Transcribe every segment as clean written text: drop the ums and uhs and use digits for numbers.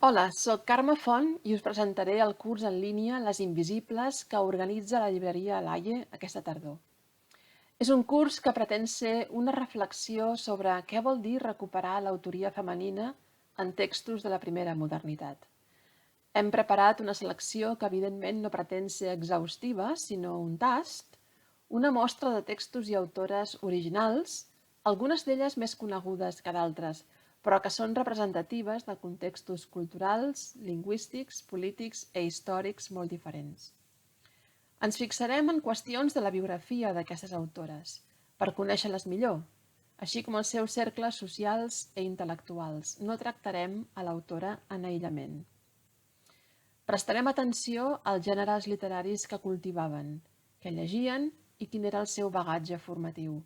Hola, soc Carme Font i us presentaré el curs en línia Les Invisibles que organitza la llibreria Alaie aquesta tardor. És un curs que pretén ser una reflexió sobre què vol dir recuperar l'autoria femenina en textos de la primera modernitat. Hem preparat una selecció que evidentment no pretén ser exhaustiva, sinó un tast, una mostra de textos i autores originals, algunes d'elles més conegudes que d'altres, però que són representatives de contextos culturals, lingüístics, polítics i històrics molt diferents. Ens fixarem en qüestions de la biografia d'aquestes autores, per conèixer-les millor, així com els seus cercles socials i intel·lectuals. No tractarem a l'autora en aïllament. Prestarem atenció als gèneres literaris que cultivaven, que llegien i quin era el seu bagatge formatiu.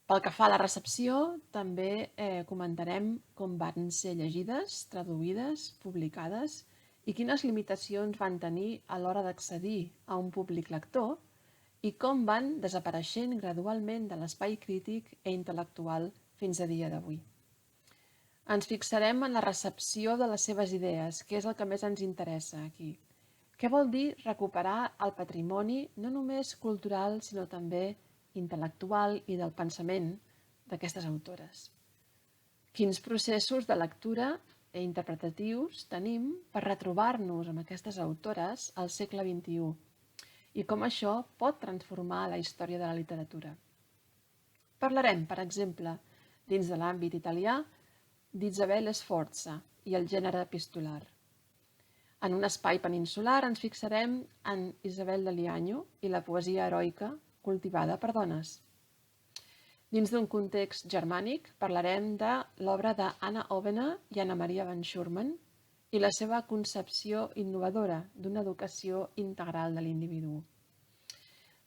Pel que fa a la recepció, també comentarem com van ser llegides, traduïdes, publicades i quines limitacions van tenir a l'hora d'accedir a un públic lector i com van desapareixent gradualment de l'espai crític i intel·lectual fins a dia d'avui. Ens fixarem en la recepció de les seves idees, que és el que més ens interessa aquí. Què vol dir recuperar el patrimoni no només cultural, sinó també intel·lectual i del pensament d'aquestes autores? Quins processos de lectura i interpretatius tenim per retrobar-nos amb aquestes autores al segle XXI i com això pot transformar la història de la literatura? Parlarem, per exemple, dins de l'àmbit italià, d'Isabella Sforza i el gènere epistolar. En un espai peninsular ens fixarem en Isabel de Liaño i la poesia heroica cultivada per dones. Dins d'un context germànic parlarem de l'obra d'Anna Ovena i Anna Maria van Schurman i la seva concepció innovadora d'una educació integral de l'individu.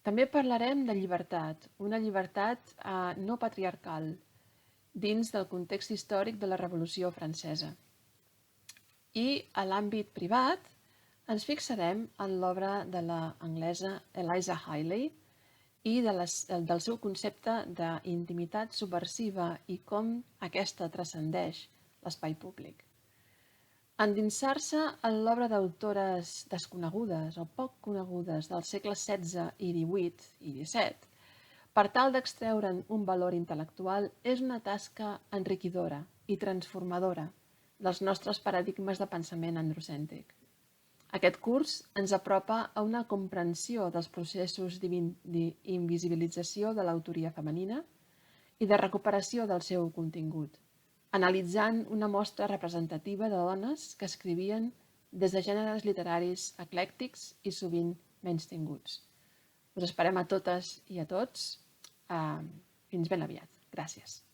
També parlarem de llibertat, una llibertat no patriarcal, dins del context històric de la Revolució Francesa. I a l'àmbit privat ens fixarem en l'obra de l'anglesa Eliza Hiley i del seu concepte d'intimitat subversiva i com aquesta transcendeix l'espai públic. Endinsar-se en l'obra d'autores desconegudes o poc conegudes del segle XVI i XVIII i XVII per tal d'extreure'n un valor intel·lectual és una tasca enriquidora i transformadora dels nostres paradigmes de pensament androcèntric. Aquest curs ens apropa a una comprensió dels processos d'invisibilització de l'autoria femenina i de recuperació del seu contingut, analitzant una mostra representativa de dones que escrivien des de gèneres literaris eclèctics i sovint menystinguts. Us esperem a totes i a tots. Fins ben aviat. Gràcies.